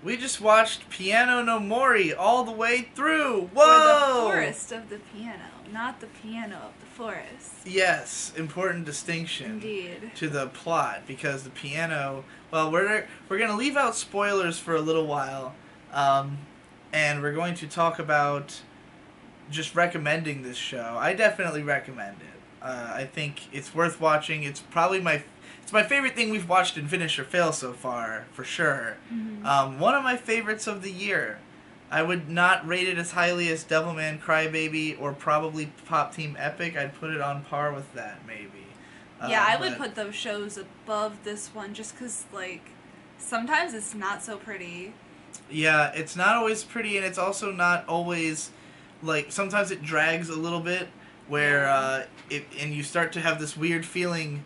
We just watched Piano no Mori all the way through. Or the Whoa! forest of the piano, not the piano of the forest. Yes, important distinction. Indeed. To the plot, because the piano. Well, we're gonna leave out spoilers for a little while, and we're going to talk about just recommending this show. I definitely recommend it. I think it's worth watching. It's probably my favorite thing we've watched in Finish or Fail so far, for sure. Mm-hmm. One of my favorites of the year. I would not rate it as highly as Devilman Crybaby or probably Pop Team Epic. I'd put it on par with that, maybe. Yeah, I would put those shows above this one just because, like, sometimes it's not so pretty. Yeah, it's not always pretty, and it's also not always, like, sometimes it drags a little bit, where, and you start to have this weird feeling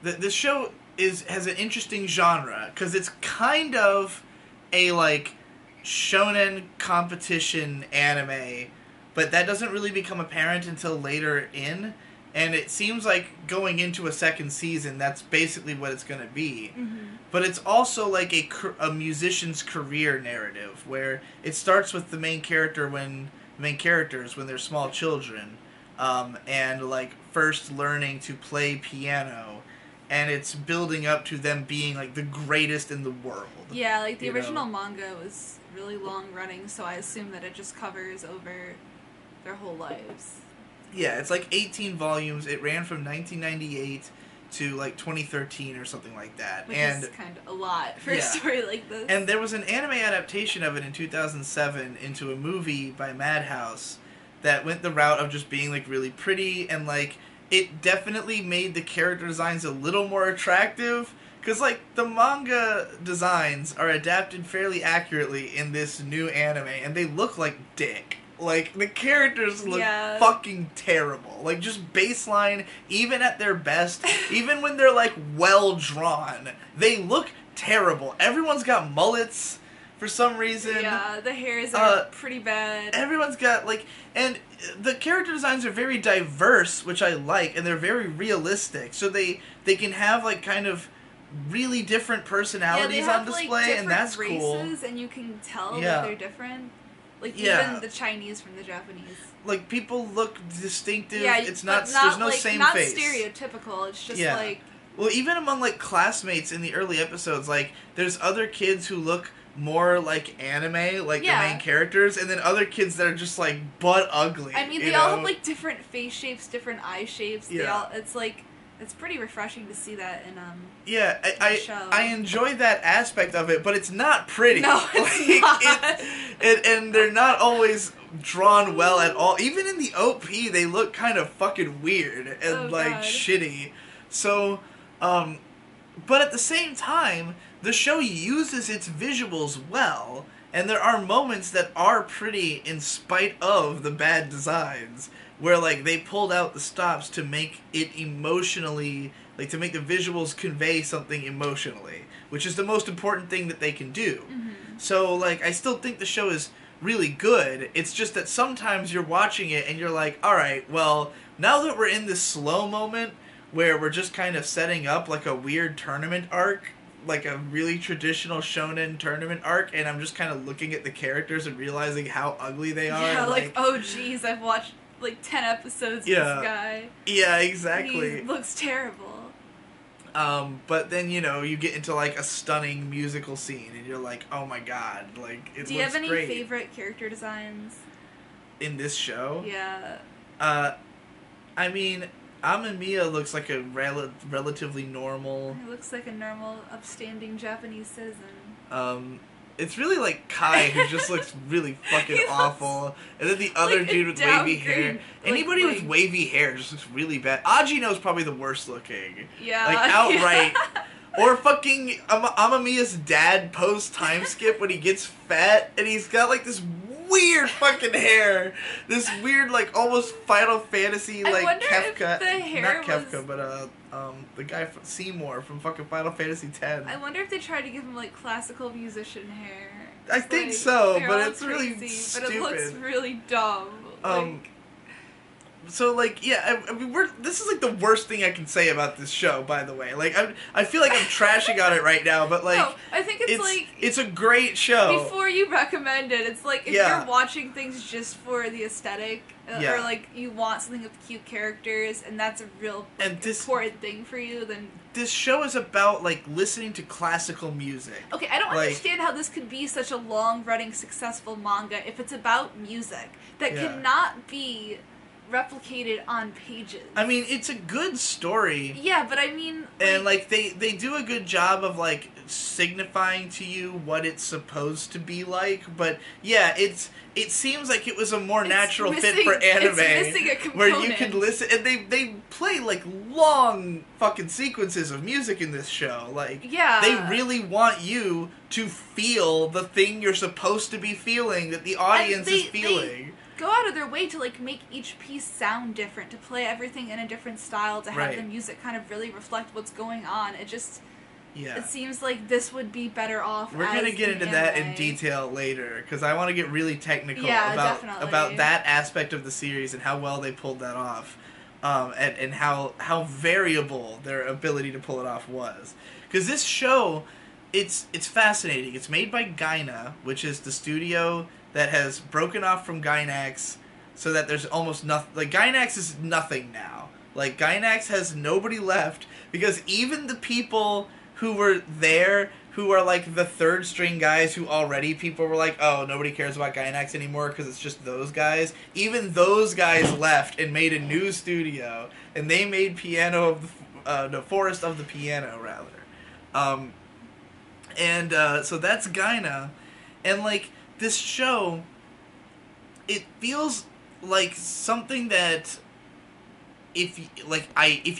that this show has an interesting genre, because it's kind of a, like, shonen competition anime, but that doesn't really become apparent until later in, and it seems like going into a second season, that's basically what it's going to be. Mm-hmm. But it's also like a musician's career narrative, where it starts with the main characters when they're small children, and like first learning to play piano, and it's building up to them being like the greatest in the world. Yeah, like the original manga was really long running, so I assume that it just covers over their whole lives. Yeah, it's like 18 volumes. It ran from 1998 to like 2013 or something like that. Which is kind of a lot for a story like this. And there was an anime adaptation of it in 2007 into a movie by Madhouse that went the route of just being like really pretty, and like it definitely made the character designs a little more attractive, because like the manga designs are adapted fairly accurately in this new anime, and they look like dick. Like, the characters look fucking terrible. Like, just baseline, even at their best, even when they're, like, well-drawn, they look terrible. Everyone's got mullets for some reason. Yeah, the hairs pretty bad. Everyone's got, like... And the character designs are very diverse, which I like, and they're very realistic. So they can have, like, kind of really different personalities on display, and that's cool. Races, and you can tell that they're different. Like, even the Chinese from the Japanese. Like, people look distinctive. Yeah, it's not there's no like, same not face. Not stereotypical. It's just like... Well, even among, like, classmates in the early episodes, like, there's other kids who look more like anime, like the main characters, and then other kids that are just, like, butt ugly. I mean, they all have, like, different face shapes, different eye shapes. Yeah. They all... It's, like... It's pretty refreshing to see that in the show. I enjoy that aspect of it, but it's not pretty. No, it's not. And they're not always drawn well at all. Even in the OP, they look kind of fucking weird and shitty. So, but at the same time, the show uses its visuals well, and there are moments that are pretty in spite of the bad designs, where, like, they pulled out the stops to make it emotionally, like, to make the visuals convey something emotionally, which is the most important thing that they can do. Mm-hmm. So, like, I still think the show is really good. It's just that sometimes you're watching it and you're like, alright, well, now that we're in this slow moment where we're just kind of setting up, like, a weird tournament arc, like a really traditional shonen tournament arc, and I'm just kind of looking at the characters and realizing how ugly they are. Yeah, like oh geez, I've watched like 10 episodes of this guy. Yeah, exactly. He looks terrible. But then, you know, you get into like a stunning musical scene and you're like, oh my god, like, it looks great. Do you have any favorite character designs? In this show? Yeah. I mean, Amamiya looks like a relatively normal... He looks like a normal, upstanding Japanese citizen. It's really like Kai, who just looks really fucking awful. And then the other like dude with wavy hair. Like, Anybody with wavy hair just looks really bad. Ajino's probably the worst looking. Yeah. Like, outright. Or fucking Amamiya's dad post-time skip when he gets fat, and he's got like this weird fucking hair. This weird, like, almost Final Fantasy, like, Kefka. If the hair not Kefka, but, the guy from Seymour from fucking Final Fantasy X. I wonder if they tried to give him, like, classical musician hair. I think so, but it's crazy, really stupid. But it looks really dumb. So, like, yeah, I mean, this is, like, the worst thing I can say about this show, by the way. Like, I feel like I'm trashing on it right now, but, like... No, I think it's like... It's a great show. Before you recommend it, it's like, if you're watching things just for the aesthetic, or, like, you want something with cute characters, and that's a real important thing for you, then... This show is about, like, listening to classical music. Okay, I don't understand how this could be such a long-running, successful manga if it's about music that cannot be... replicated on pages. I mean, it's a good story. Yeah, but I mean... Like, and, like, they do a good job of, like, signifying to you what it's supposed to be like, but, yeah, it seems like it was a more natural fit for anime. It's missing a component. Where you can listen... And they play, like, long fucking sequences of music in this show. Like, yeah. They really want you to feel the thing you're supposed to be feeling, that the audience is feeling. Go out of their way to, like, make each piece sound different, to play everything in a different style, to have the music kind of really reflect what's going on. It just... Yeah. It seems like this would be better off. We're going to get into that in detail later, because I want to get really technical about that aspect of the series and how well they pulled that off, and how variable their ability to pull it off was. Because this show, it's fascinating. It's made by Gaina, which is the studio that has broken off from Gainax, so that there's almost nothing. Like, Gainax is nothing now. Like, Gainax has nobody left, because even the people who were there, who are, like, the third string guys who already people were like, oh, nobody cares about Gainax anymore because it's just those guys, even those guys left and made a new studio, and they made Forest of the Piano, rather. So that's Gaina, and, like, this show, it feels like something that if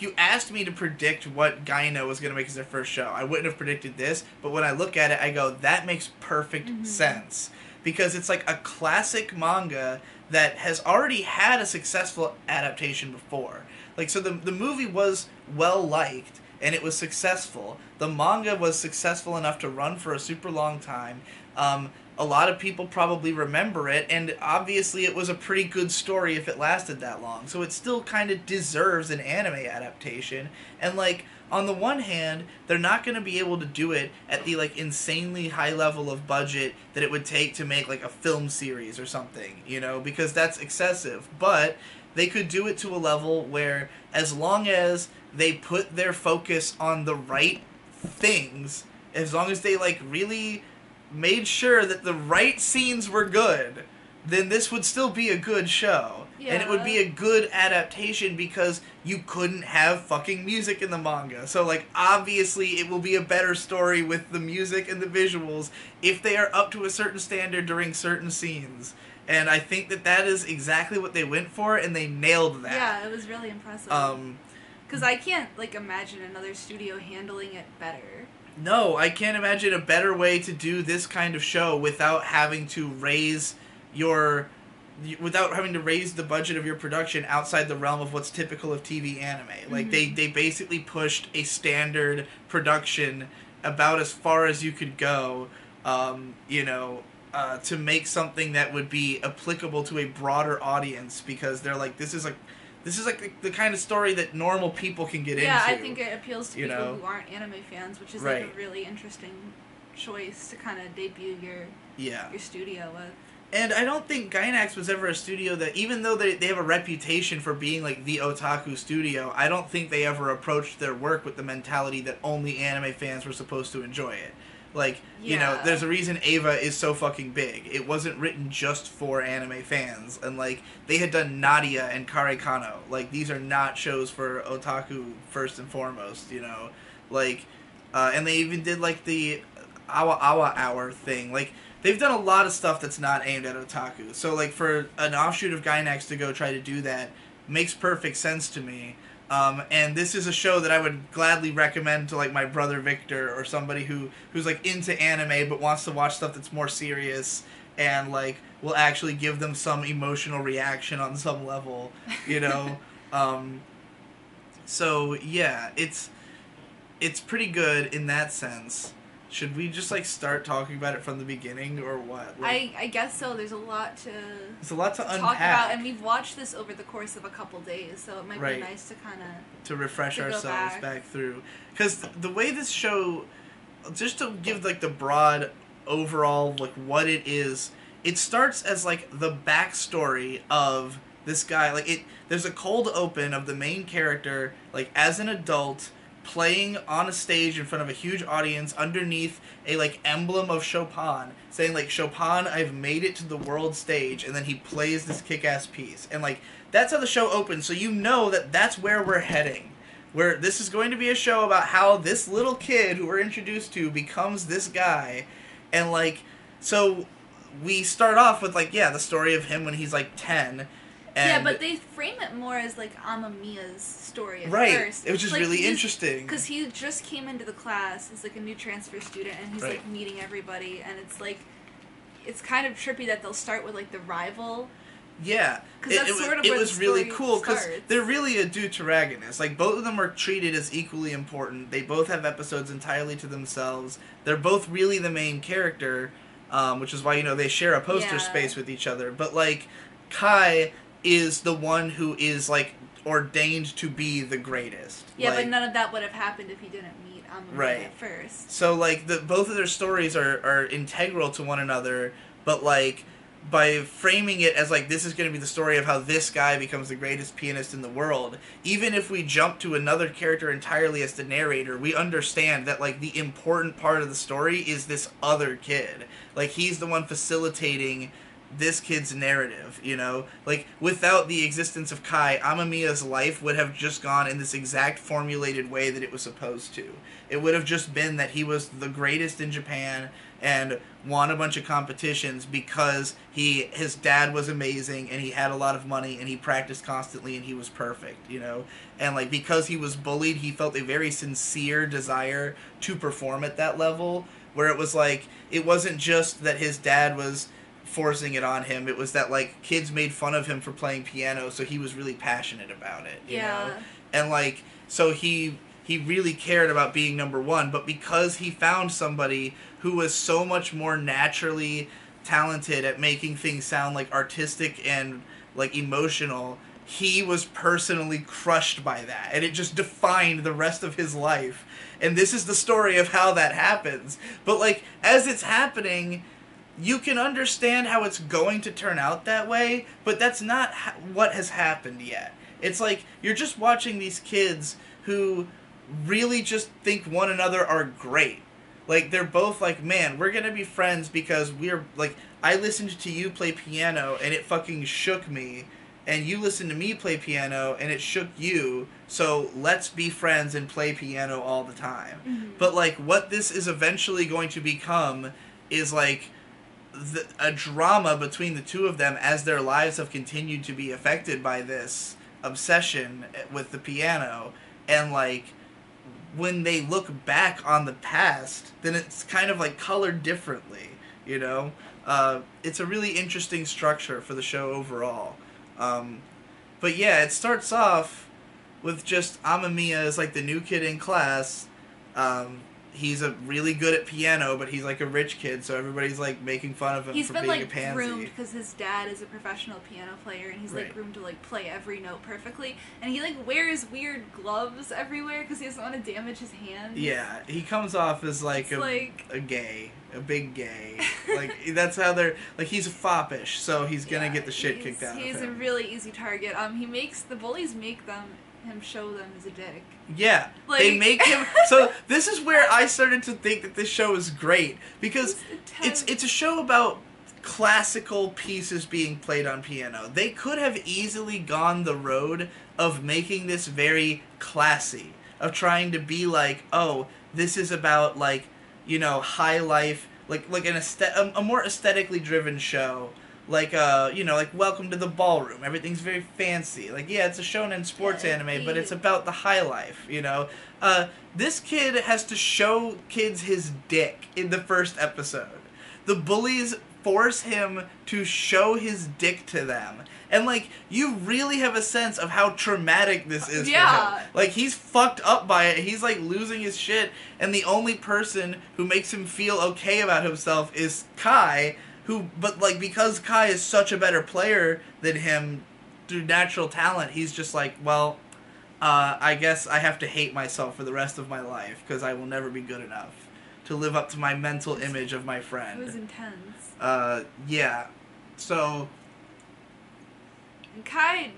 you asked me to predict what Gaina was going to make as their first show, I wouldn't have predicted this, but when I look at it, I go, that makes perfect sense. Because it's like a classic manga that has already had a successful adaptation before. Like, so the movie was well-liked, and it was successful. The manga was successful enough to run for a super long time. A lot of people probably remember it, and obviously it was a pretty good story if it lasted that long. So it still kind of deserves an anime adaptation. And, like, on the one hand, they're not going to be able to do it at the, like, insanely high level of budget that it would take to make, like, a film series or something, you know, because that's excessive. But they could do it to a level where, as long as they put their focus on the right things, as long as they, like, really made sure that the right scenes were good, then this would still be a good show. Yeah. And it would be a good adaptation because you couldn't have fucking music in the manga. So, like, obviously it will be a better story with the music and the visuals if they are up to a certain standard during certain scenes. And I think that is exactly what they went for, and they nailed that. Yeah, it was really impressive. Because I can't, like, imagine another studio handling it better. No, I can't imagine a better way to do this kind of show without having to raise the budget of your production outside the realm of what's typical of TV anime. Like, they basically pushed a standard production about as far as you could go, to make something that would be applicable to a broader audience, because they're like, this is like the kind of story that normal people can get into. Yeah, I think it appeals to people who aren't anime fans, which is like a really interesting choice to kind of debut your studio with. And I don't think Gainax was ever a studio that, even though they have a reputation for being like the otaku studio, I don't think they ever approached their work with the mentality that only anime fans were supposed to enjoy it. Like, there's a reason Eva is so fucking big. It wasn't written just for anime fans. And, like, they had done Nadia and Kare Kano. Like, these are not shows for otaku first and foremost, you know? Like, and they even did, like, the Awa Awa Hour thing. Like, they've done a lot of stuff that's not aimed at otaku. So, like, for an offshoot of Gainax to go try to do that makes perfect sense to me. And this is a show that I would gladly recommend to, like, my brother Victor, or somebody who's like into anime but wants to watch stuff that's more serious and, like, will actually give them some emotional reaction on some level, you know. So yeah, it's pretty good in that sense. Should we just like start talking about it from the beginning or what? Like, I guess so. There's a lot to unpack. Talk about, and we've watched this over the course of a couple days, so it might be nice to kind of to refresh ourselves back through. Because the way this show, just to give like the broad overall like what it is, it starts as like the backstory of this guy. Like there's a cold open of the main character like as an adult, playing on a stage in front of a huge audience underneath a like emblem of Chopin, saying like, Chopin, I've made it to the world stage, and then he plays this kick-ass piece, and like that's how the show opens. So you know that that's where we're heading, where this is going to be a show about how this little kid who we're introduced to becomes this guy. And like, so we start off with like, the story of him when he's like 10. And but they frame it more as like Amamiya's story at first. It was just like, really interesting. Because he just came into the class as like a new transfer student, and he's like meeting everybody, and it's like, it's kind of trippy that they'll start with like the rival. Yeah, it was really cool because they're really a deuteragonist. Like both of them are treated as equally important. They both have episodes entirely to themselves. They're both really the main character, which is why they share a poster space with each other. But like Kai is the one who is like ordained to be the greatest. Yeah, like, but none of that would have happened if he didn't meet Amamiya at first. So like both of their stories are integral to one another, but like by framing it as like this is going to be the story of how this guy becomes the greatest pianist in the world, even if we jump to another character entirely as the narrator, we understand that like the important part of the story is this other kid. Like he's the one facilitating this kid's narrative, like without the existence of Kai, Amamiya's life would have just gone in this exact formulated way that it was supposed to. It would have just been that he was the greatest in Japan and won a bunch of competitions because his dad was amazing and he had a lot of money and he practiced constantly and he was perfect, and like because he was bullied, he felt a very sincere desire to perform at that level, where it was like it wasn't just that his dad was forcing it on him, it was that like kids made fun of him for playing piano, so he was really passionate about it, you know? And like so he really cared about being number one, but because he found somebody who was so much more naturally talented at making things sound like artistic and like emotional, he was personally crushed by that, and it just defined the rest of his life. And this is the story of how that happens. But like as it's happening, you can understand how it's going to turn out that way, but that's not what has happened yet. It's like you're just watching these kids who really just think one another are great. Like they're both like, man, we're gonna be friends because we're like, I listened to you play piano and it fucking shook me, and you listened to me play piano and it shook you, so let's be friends and play piano all the time. Mm-hmm. But like what this is eventually going to become is like a drama between the two of them as their lives have continued to be affected by this obsession with the piano. And like when they look back on the past, then it's kind of like colored differently, it's a really interesting structure for the show overall. But yeah, it starts off with just Amamiya as like the new kid in class. He's really good at piano, but he's like a rich kid, so everybody's like making fun of him for being a pansy. He's been like groomed because his dad is a professional piano player, and he's like groomed to like play every note perfectly. And he like wears weird gloves everywhere because he doesn't want to damage his hands. Yeah, he comes off as like a gay, a big gay. Like that's how they're like. He's foppish, so he's gonna get the shit kicked out of him. He's a really easy target. The bullies make him show them as a dick. Yeah, like, they make him. So this is where I started to think that this show is great, because it's a show about classical pieces being played on piano. They could have easily gone the road of making this very classy, of trying to be like, oh, this is about like, high life, like a more aesthetically driven show. Like like Welcome to the Ballroom. Everything's very fancy. Like, yeah, it's a shonen sports anime, but it's about the high life, This kid has to show kids his dick in the first episode. The bullies force him to show his dick to them. And, like, you really have a sense of how traumatic this is for him. Like, he's fucked up by it. He's, like, losing his shit. And the only person who makes him feel okay about himself is Kai, but, like, because Kai is such a better player than him through natural talent, he's just like, well, I guess I have to hate myself for the rest of my life, because I will never be good enough to live up to my mental image of my friend. It was intense. Yeah. So... And Kai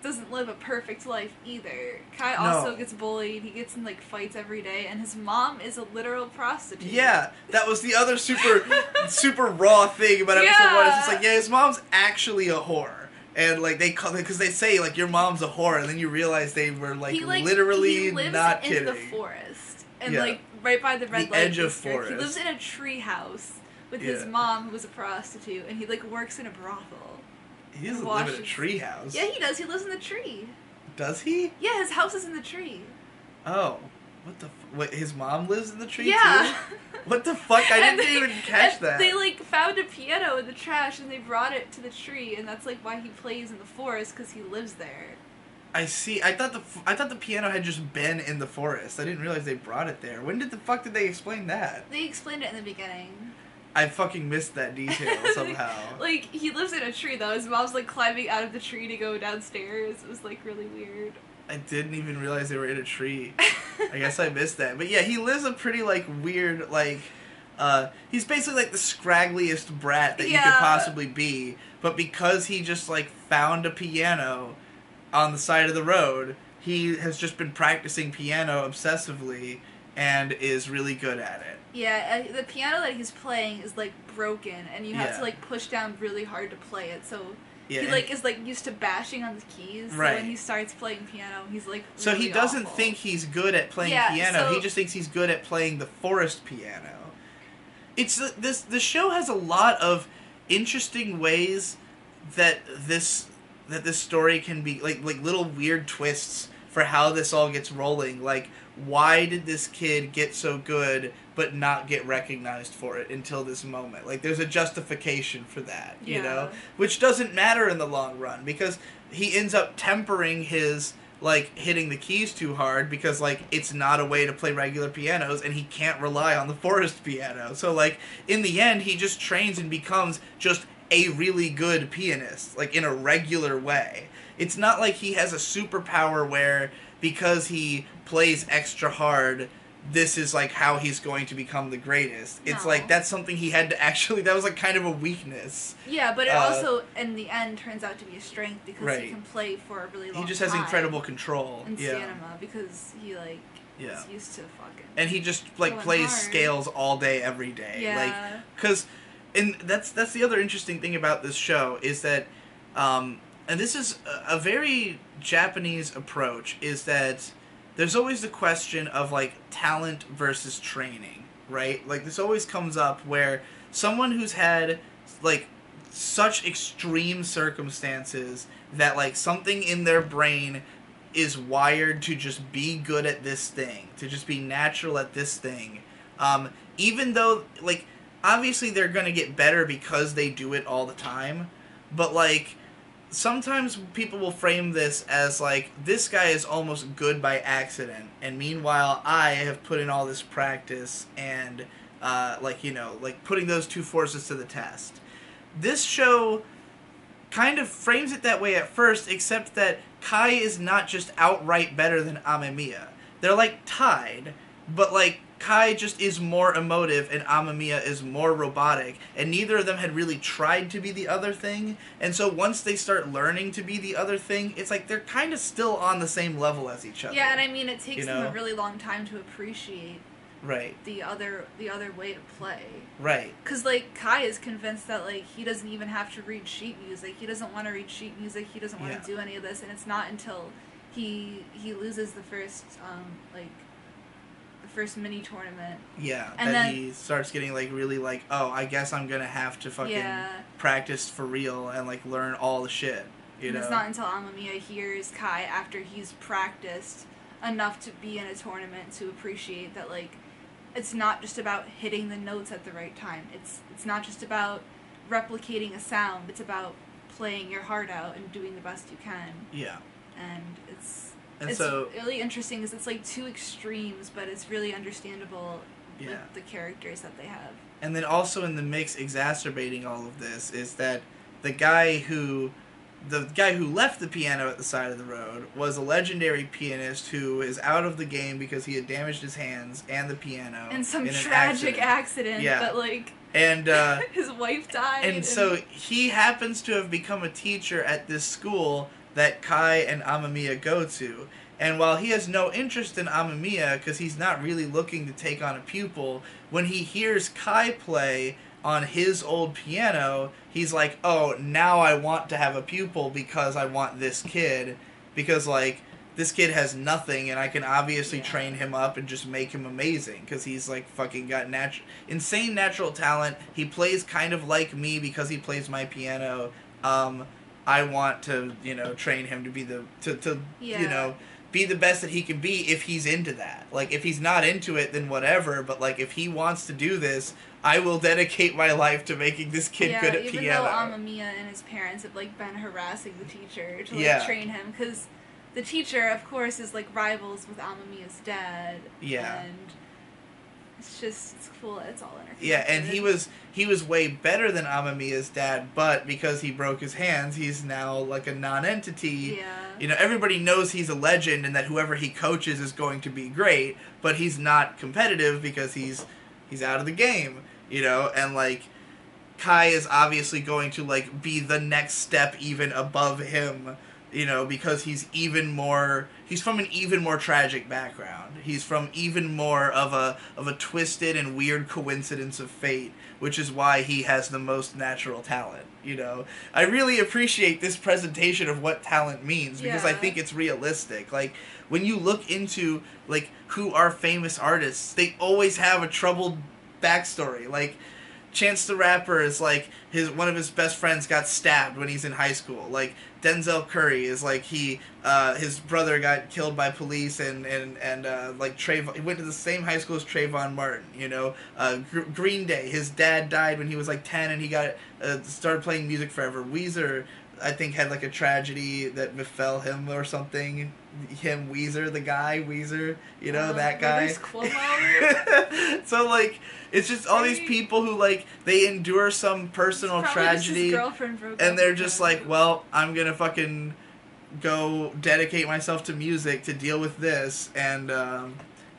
doesn't live a perfect life either. Kai also gets bullied. He gets in, like, fights every day, and his mom is a literal prostitute. Yeah, that was the other super raw thing about episode 1. It's just like, yeah, his mom's actually a whore. And, like, they call it, because they say, like, your mom's a whore, and then you realize they were, like, literally not kidding. He lives in the forest. And, like, right by the red light edge of district. forest. He lives in a tree house with his mom, who was a prostitute, and he, like, works in a brothal. He doesn't live in a tree house. Yeah, he does. He lives in the tree. Does he? Yeah, his house is in the tree. Oh. What the Wait, his mom lives in the tree too? What the fuck? I didn't even catch that. They, like, found a piano in the trash and they brought it to the tree, and that's, like, why he plays in the forest, because he lives there. I see. I thought the piano had just been in the forest. I didn't realize they brought it there. When did they explain that? They explained it in the beginning. I fucking missed that detail somehow. Like, he lives in a tree, though. His mom's, like, climbing out of the tree to go downstairs. It was, like, really weird. I didn't even realize they were in a tree. I guess I missed that. But yeah, he lives a pretty, like, weird, like, he's basically, like, the scraggliest brat that you could possibly be. But because he just, like, found a piano on the side of the road, he has just been practicing piano obsessively and is really good at it. Yeah, the piano that he's playing is, like, broken, and you have to, like, push down really hard to play it, so he, like, is, like, used to bashing on the keys, so when he starts playing piano, he's, like, really So he doesn't awful. think he's good at playing piano, he just thinks he's good at playing the forest piano. It's, the show has a lot of interesting ways that this story can be, like little weird twists for how this all gets rolling, like, why did this kid get so good but not get recognized for it until this moment? Like, there's a justification for that, you know? Which doesn't matter in the long run, because he ends up tempering his, like, hitting the keys too hard because, like, it's not a way to play regular pianos, and he can't rely on the forest piano. So, like, in the end, he just trains and becomes just a really good pianist, like, in a regular way. It's not like he has a superpower where, because he plays extra hard, this is, like, how he's going to become the greatest. It's like, that's something he had to actually, that was, like, kind of a weakness. Yeah, but it also, in the end, turns out to be a strength because he can play for a really long time. He just has incredible control. In cinema, because he, like, is used to fucking... And he just, like, plays scales all day, every day. Yeah. Like, because, and that's the other interesting thing about this show, is that, and this is a very Japanese approach, is that there's always the question of, like, talent versus training, right? Like, this always comes up where someone who's had, like, such extreme circumstances that, like, something in their brain is wired to just be good at this thing, to just be natural at this thing, even though, like, obviously they're gonna get better because they do it all the time, but, like, sometimes people will frame this as, like, this guy is almost good by accident, and meanwhile I have put in all this practice and, like, you know, like, putting those two forces to the test. This show kind of frames it that way at first, except that Kai is not just outright better than Amemiya. They're, like, tied, but, like, Kai just is more emotive and Amemiya is more robotic, and neither of them had really tried to be the other thing, and so once they start learning to be the other thing, it's like they're kind of still on the same level as each other. Yeah, and I mean, it takes them a really long time to appreciate the other way to play. Right. Because, like, Kai is convinced that, like, he doesn't even have to read sheet music, he doesn't want to read sheet music, he doesn't want to do any of this, and it's not until he loses the first, first mini tournament. Yeah, and then he starts getting, like, really, like, oh, I guess I'm gonna have to fucking practice for real and, like, learn all the shit, you know? It's not until Amemiya hears Kai after he's practiced enough to be in a tournament to appreciate that, like, it's not just about hitting the notes at the right time. It's not just about replicating a sound. It's about playing your heart out and doing the best you can. Yeah. And it's so really interesting because it's like two extremes, but it's really understandable with the characters that they have. And then also in the mix, exacerbating all of this, is that the guy who left the piano at the side of the road was a legendary pianist who is out of the game because he had damaged his hands and the piano in some tragic accident. Yeah. But like, and his wife died. And so he happens to have become a teacher at this school that Kai and Amamiya go to. And while he has no interest in Amamiya because he's not really looking to take on a pupil, when he hears Kai play on his old piano, he's like, oh, now I want to have a pupil because I want this kid. Because, like, this kid has nothing and I can obviously train him up and just make him amazing. Because he's, like, fucking got insane natural talent. He plays kind of like me because he plays my piano. I want to, train him to be be the best that he can be if he's into that. Like, if he's not into it, then whatever. But, like, if he wants to do this, I will dedicate my life to making this kid good at piano. Yeah, even though Amamiya and his parents have, like, been harassing the teacher to, like, train him. Because the teacher, of course, is, like, rivals with Amamiya's dad. Yeah. And it's cool that it's all interconnected. Yeah, and he was way better than Amamiya's dad, but because he broke his hands, he's now like a non-entity. Yeah. Everybody knows he's a legend and that whoever he coaches is going to be great, but he's not competitive because he's out of the game, and like Kai is obviously going to like be the next step even above him, because he's from an even more tragic background. He's from even more of a twisted and weird coincidence of fate, which is why he has the most natural talent, I really appreciate this presentation of what talent means because I think it's realistic. Like, when you look into, like, who are famous artists, they always have a troubled backstory. Like, Chance the Rapper is like one of his best friends got stabbed when he's in high school. Like Denzel Curry is like his brother got killed by police and like Trayvon, he went to the same high school as Trayvon Martin. Green Day, his dad died when he was like 10 and he got started playing music forever. Weezer, I think, had like a tragedy that befell him or something. Weezer, that guy. So like, it's just all these people who like they endure some personal tragedy, and they're just like, well, I'm gonna fucking go dedicate myself to music to deal with this, and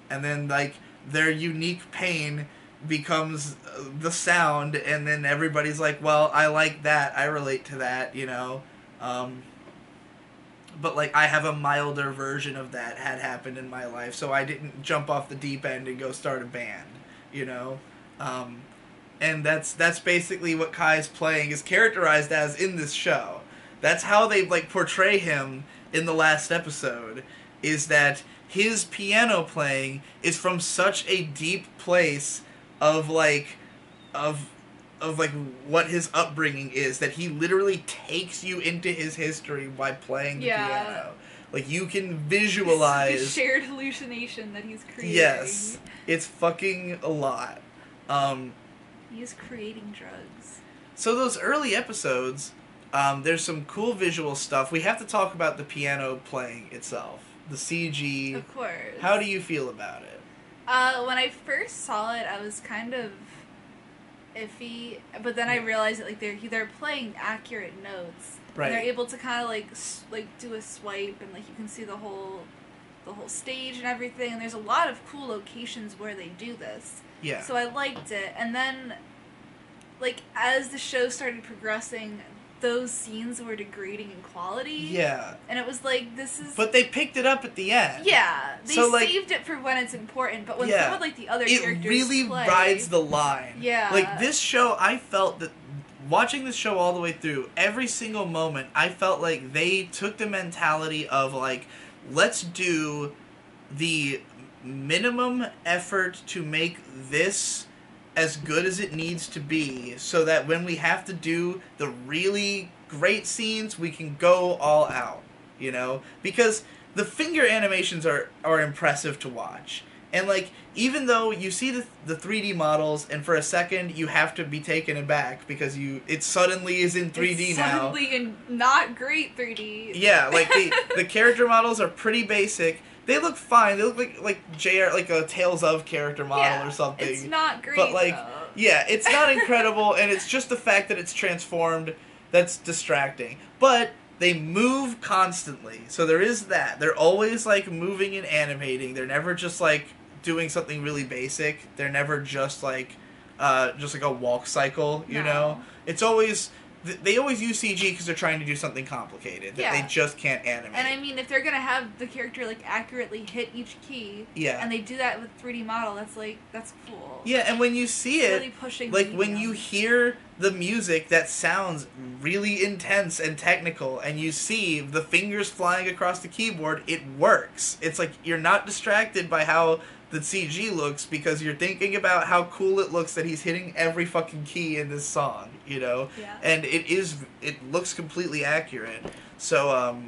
then like their unique pain becomes the sound, and then everybody's like, well, I like that, I relate to that, but like I have a milder version of that had happened in my life, so I didn't jump off the deep end and go start a band, and that's basically what Kai's playing is characterized as in this show. That's how they like portray him in the last episode, is that his piano playing is from such a deep place of what his upbringing is, that he literally takes you into his history by playing the piano. Like, you can visualize the shared hallucination that he's creating. Yes, it's fucking a lot. He's creating drugs. So those early episodes, there's some cool visual stuff. We have to talk about the piano playing itself, the CG. Of course. How do you feel about it? When I first saw it, I was kind of iffy, but then I realized that like they're playing accurate notes, right? And they're able to kind of like do a swipe, and like you can see the whole stage and everything. And there's a lot of cool locations where they do this. Yeah. So I liked it, and then like as the show started progressing, those scenes were degrading in quality. Yeah. And it was like, this is... But they picked it up at the end. Yeah. They saved it for when it's important, but when some of like the other characters really rides the line. Yeah. Like, this show, I felt that watching this show all the way through, every single moment, I felt like they took the mentality of like, let's do the minimum effort to make this as good as it needs to be, so that when we have to do the really great scenes, we can go all out, because the finger animations are impressive to watch, And, like, even though you see the 3D models, and for a second you have to be taken aback because it suddenly is in 3D now. Suddenly in not great 3D. Yeah, like, the character models are pretty basic. They look fine. They look like a Tales of character model or something. It's not great, but, like, though. Yeah, it's not incredible, and it's just the fact that it's transformed that's distracting. But they move constantly, so there is that. They're always, like, moving and animating. They're never just, like, doing something really basic. They're never just like a walk cycle, you know? It's always... They always use CG because they're trying to do something complicated that they just can't animate. And I mean, if they're going to have the character, like, accurately hit each key, and they do that with 3D model, that's cool. Yeah, and when you see it, really pushing like, when you hear the music that sounds really intense and technical, and you see the fingers flying across the keyboard, it works. It's like, you're not distracted by how the CG looks because you're thinking about how cool it looks that he's hitting every fucking key in this song, you know? Yeah. And it looks completely accurate. So,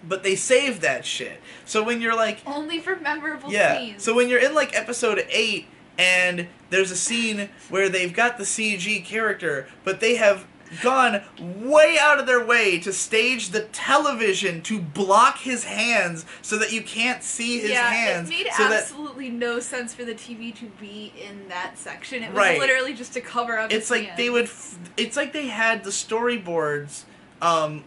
but they save that shit. So when you're like... Only for memorable scenes. So when you're in, like, episode 8, and there's a scene where they've got the CG character, but they have gone way out of their way to stage the television to block his hands so that you can't see his hands. It made absolutely no sense for the TV to be in that section. It was literally just to cover up his hands. It's like they had the storyboards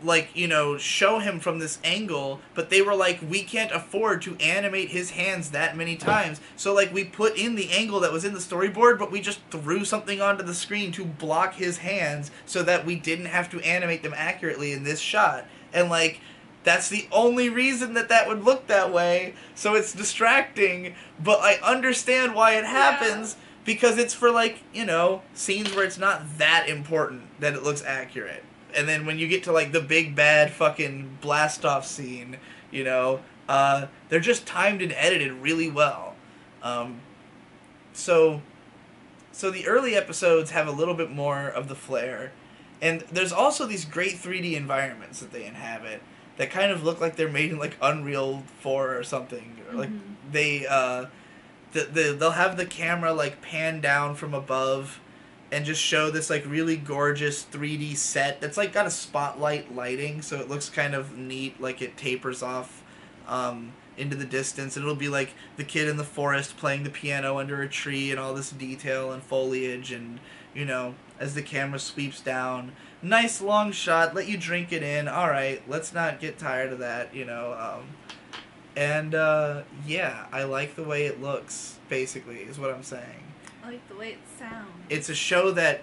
like, you know, show him from this angle, but they were like, we can't afford to animate his hands that many times. So, like, we put in the angle that was in the storyboard, but we just threw something onto the screen to block his hands so that we didn't have to animate them accurately in this shot. And, like, that's the only reason that would look that way. So it's distracting, but I understand why it happens because it's for, like, you know, scenes where it's not that important that it looks accurate. And then when you get to, like, the big bad fucking blast-off scene, you know, they're just timed and edited really well. So the early episodes have a little bit more of the flair. And there's also these great 3D environments that they inhabit that kind of look like they're made in, like, Unreal 4 or something. Mm-hmm. Like, they'll have the camera, like, pan down from above and just show this, like, really gorgeous 3D set that's, like, got a spotlight lighting, so it looks kind of neat, like it tapers off into the distance. And it'll be, like, the kid in the forest playing the piano under a tree and all this detail and foliage and, you know, as the camera sweeps down. Nice long shot, let you drink it in. All right, let's not get tired of that, you know. Yeah, I like the way it looks, basically, is what I'm saying. I like the way it sounds. It's a show that,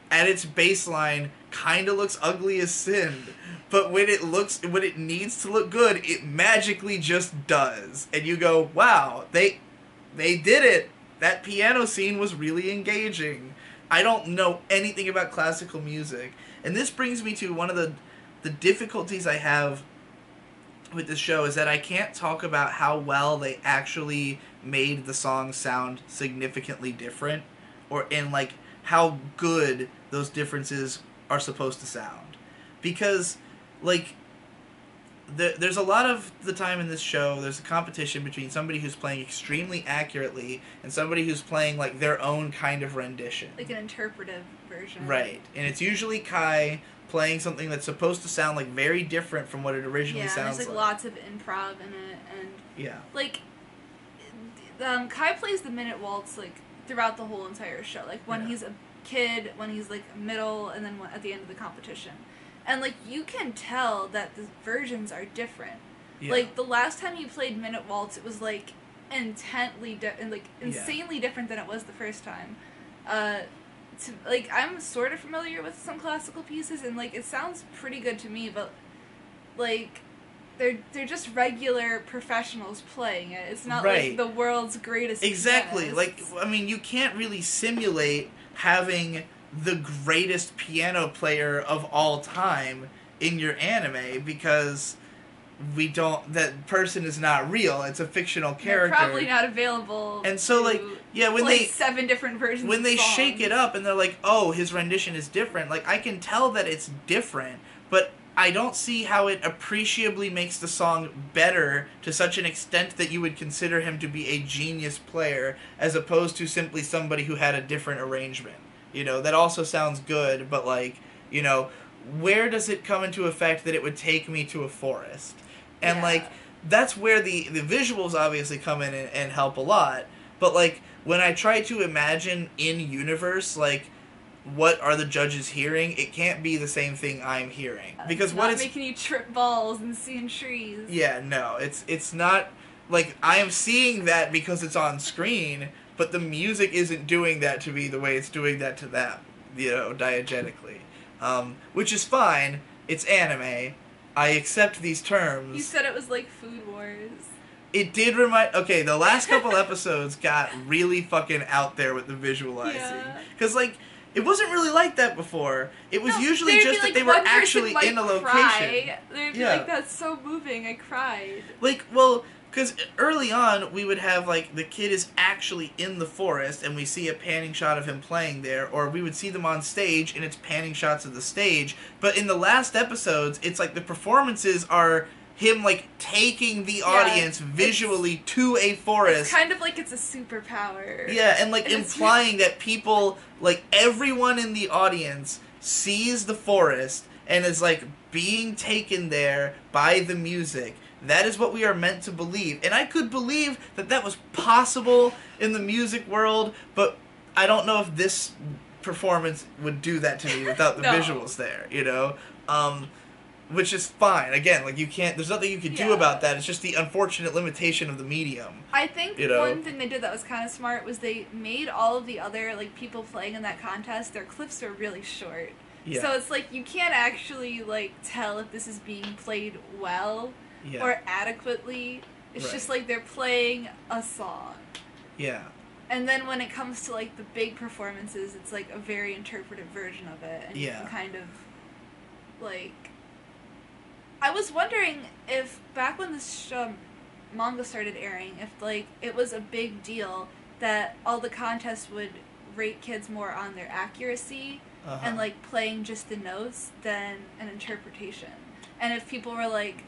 at its baseline, kind of looks ugly as sin, but when it needs to look good, it magically just does. And you go, wow, they did it. That piano scene was really engaging. I don't know anything about classical music, and this brings me to one of the difficulties I have with this show is that I can't talk about how well they actually made the songs sound significantly different, or in, like, how good those differences are supposed to sound. Because, like, there's a lot of the time in this show, there's a competition between somebody who's playing extremely accurately and somebody who's playing, like, their own kind of rendition. Like an interpretive version. Right. And it's usually Kai playing something that's supposed to sound, like, very different from what it originally sounds like. Yeah, there's, like, lots of improv in it, and, like, Kai plays the minute waltz, like, throughout the whole entire show. Like, when he's a kid, when he's, like, middle, and then at the end of the competition. And, like, you can tell that the versions are different. Yeah. Like, the last time he played minute waltz, it was, like, insanely different than it was the first time. Like, I'm sort of familiar with some classical pieces, and, like, it sounds pretty good to me, but, like, they're just regular professionals playing it. It's not like the world's greatest Exactly. pianists. Like, I mean, you can't really simulate having the greatest piano player of all time in your anime because that person is not real. It's a fictional character. They're probably not available. And so, like, yeah, when they 7 different versions. When they songs. shake it up and they're like, "Oh, his rendition is different." Like, I can tell that it's different, but I don't see how it appreciably makes the song better to such an extent that you would consider him to be a genius player, as opposed to simply somebody who had a different arrangement. You know, that also sounds good, but like, you know, where does it come into effect that it would take me to a forest? And like, that's where the visuals obviously come in and help a lot. But like, when I try to imagine in universe, like, what are the judges hearing? It can't be the same thing I'm hearing, because it's what not it's making you trip balls and seeing trees. Yeah, no, it's not like I am seeing that because it's on screen, but the music isn't doing that to me the way it's doing that to them, you know, diegetically, which is fine. It's anime. I accept these terms. You said it was like Food Wars. It did remind... Okay, the last couple episodes got really fucking out there with the visualizing. Because, like, it wasn't really like that before. It was usually just that they were actually in a location. They'd be like, that's so moving, I cried. Like, well, because early on, we would have, like, the kid is actually in the forest, and we see a panning shot of him playing there, or we would see them on stage, and it's panning shots of the stage. But in the last episodes, it's like the performances are him, like, taking the audience visually to a forest. It's kind of like it's a superpower. Yeah, and, like, implying that people, like, everyone in the audience sees the forest and is, like, being taken there by the music. That is what we are meant to believe. And I could believe that that was possible in the music world, but I don't know if this performance would do that to me without the visuals there, you know? Which is fine. Again, like, you can't... There's nothing you can do about that. It's just the unfortunate limitation of the medium. I think one thing they did that was kind of smart was they made all of the other, like, people playing in that contest, their clips are really short. Yeah. So it's like, you can't actually, like, tell if this is being played well or adequately. It's just like they're playing a song. Yeah. And then when it comes to, like, the big performances, it's, like, a very interpretive version of it. And you can kind of, like... I was wondering if, back when this manga started airing, if, like, it was a big deal that all the contests would rate kids more on their accuracy and, like, playing just the notes than an interpretation. And if people were like,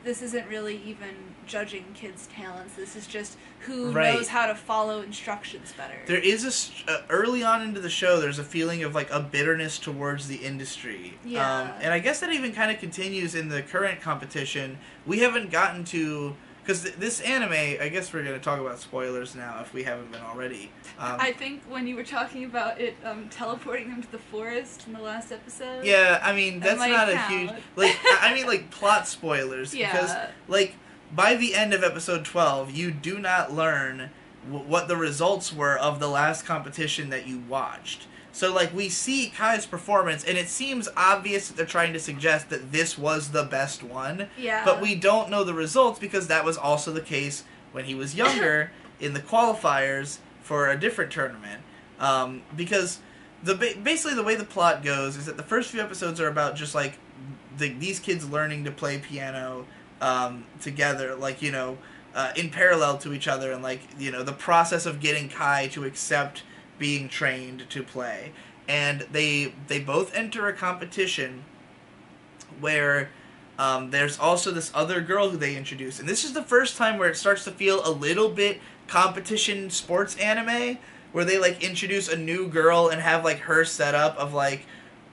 this isn't really even judging kids' talents, this is just who knows how to follow instructions better. There is early on into the show, there's a feeling of, like, a bitterness towards the industry. Yeah. And I guess that even kind of continues in the current competition. We haven't gotten to... Because this anime, I guess we're going to talk about spoilers now if we haven't been already. I think when you were talking about it teleporting them to the forest in the last episode... Yeah, I mean, that's not a huge... Like, I mean, like, plot spoilers. Yeah. Because, like, by the end of episode 12, you do not learn what the results were of the last competition that you watched. So, like, we see Kai's performance, and it seems obvious that they're trying to suggest that this was the best one. Yeah. But we don't know the results because that was also the case when he was younger in the qualifiers for a different tournament. Because basically the way the plot goes is that the first few episodes are about just, like, these kids learning to play piano together, like, you know, in parallel to each other, and, like, you know, the process of getting Kai to accept being trained to play. And they both enter a competition where there's also this other girl who they introduce. And this is the first time where it starts to feel a little bit competition sports anime, where they, like, introduce a new girl and have, like, her setup of, like,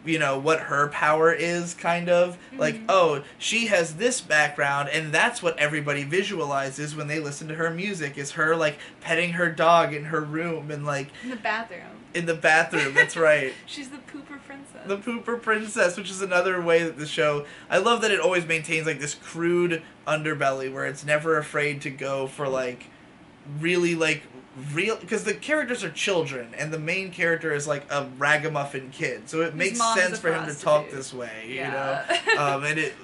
you know, what her power is, kind of. Mm-hmm. Like, oh, she has this background, and that's what everybody visualizes when they listen to her music, is her, like, petting her dog in her room, and, like... In the bathroom. In the bathroom, that's right. She's the pooper princess. The pooper princess, which is another way that the show... I love that it always maintains, like, this crude underbelly, where it's never afraid to go for, like, really, like... real, because the characters are children, and the main character is, like, a ragamuffin kid, so it makes sense for him to talk this way, you know? And it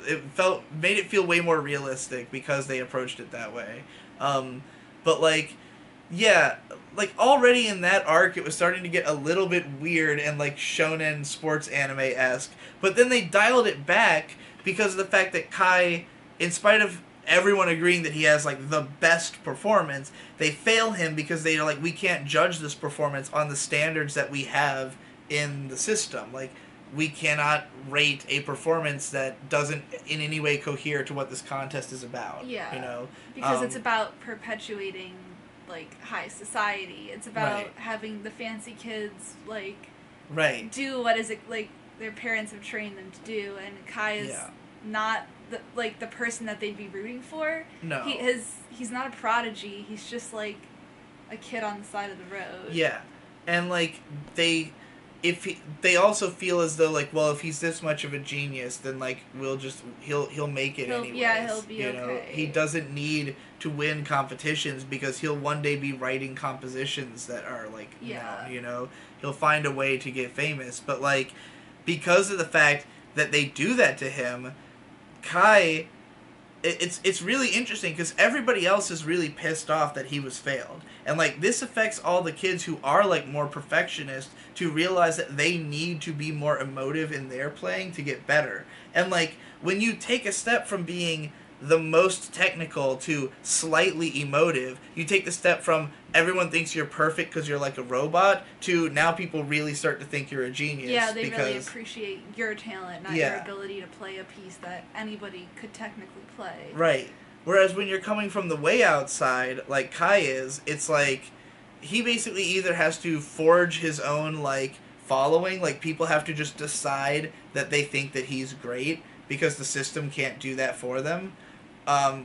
made it feel way more realistic because they approached it that way. But, like, yeah, like, already in that arc, it was starting to get a little bit weird and, like, shonen sports anime-esque, but then they dialed it back because of the fact that Kai, in spite of everyone agreeing that he has, like, the best performance, they fail him because they are like, we can't judge this performance on the standards that we have in the system. Like, we cannot rate a performance that doesn't in any way cohere to what this contest is about. Yeah. You know? Because it's about perpetuating, like, high society. It's about right. having the fancy kids, like, right. do what is it, like, their parents have trained them to do, and Kai is not, the person that they'd be rooting for. No. He's not a prodigy. He's just, like, a kid on the side of the road. Yeah. And, like, they also feel as though, like, well, if he's this much of a genius, then, like, he'll make it anyways. Yeah, he'll be you know? He doesn't need to win competitions because he'll one day be writing compositions that are, like, you know? He'll find a way to get famous. But, like, because of the fact that they do that to him, Kai... It's really interesting because everybody else is really pissed off that he was failed. And, like, this affects all the kids who are, like, more perfectionist to realize that they need to be more emotive in their playing to get better. And, like, when you take a step from being the most technical to slightly emotive, you take the step from everyone thinks you're perfect because you're like a robot to now people really start to think you're a genius. Yeah, they really appreciate your talent, not your ability to play a piece that anybody could technically play. Right. Whereas when you're coming from the way outside, like Kai is, it's like he basically either has to forge his own, like, following, like people have to just decide that they think that he's great because the system can't do that for them.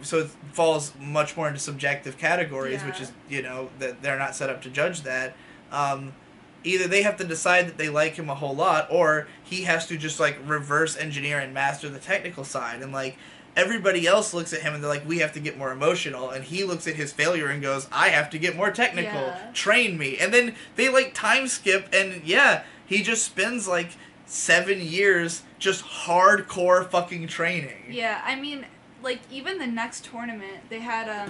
So it falls much more into subjective categories, which is, you know, that they're not set up to judge that. Either they have to decide that they like him a whole lot, or he has to just, like, reverse engineer and master the technical side. And, like, everybody else looks at him and they're like, we have to get more emotional. And he looks at his failure and goes, I have to get more technical. Yeah. Train me. And then they, like, time skip, and, he just spends, like, 7 years just hardcore fucking training. Yeah, I mean... Like, even the next tournament, they had,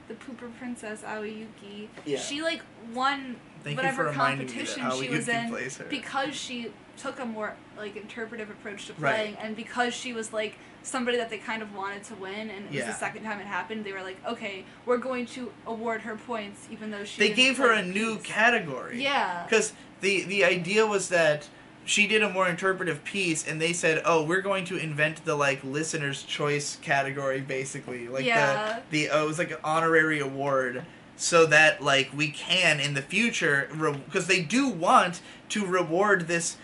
the Pooper Princess, Aoyuki. Yeah. She, like, won whatever competition she was in because she took a more, like, interpretive approach to playing, and because she was, like, somebody that they kind of wanted to win, and it was the second time it happened, they were like, okay, we're going to award her points, even though she They gave her a new category. Yeah. Because the idea was that she did a more interpretive piece, and they said, oh, we're going to invent the, like, listener's choice category, basically. Like, it was like an honorary award, so that, like, we can, in the future, because they do want to reward this,